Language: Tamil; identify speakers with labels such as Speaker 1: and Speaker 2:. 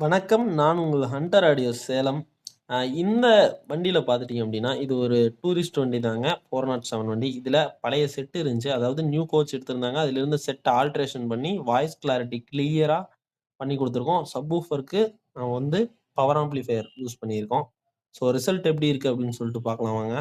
Speaker 1: வணக்கம். நான் உங்கள் ஹண்டர் ஆடியோ சேலம். இந்த வண்டியில பார்த்துட்டீங்க அப்படின்னா, இது ஒரு டூரிஸ்ட் வண்டி தாங்க. 407 வண்டி. இதில பழைய செட் இருந்துச்சு. அதாவது நியூ கோச் எடுத்திருந்தாங்க. அதிலிருந்து செட்ட ஆல்ட்ரேஷன் பண்ணி வாய்ஸ் கிளாரிட்டி கிளியரா பண்ணி குடுத்துருக்கோம். சப்வூஃபருக்கு வந்து பவர் ஆம்ப்ளிஃபையர் யூஸ் பண்ணியிருக்கோம். ஸோ ரிசல்ட் எப்படி இருக்கு அப்படின்னு சொல்லிட்டு பார்க்கலாம் வாங்க.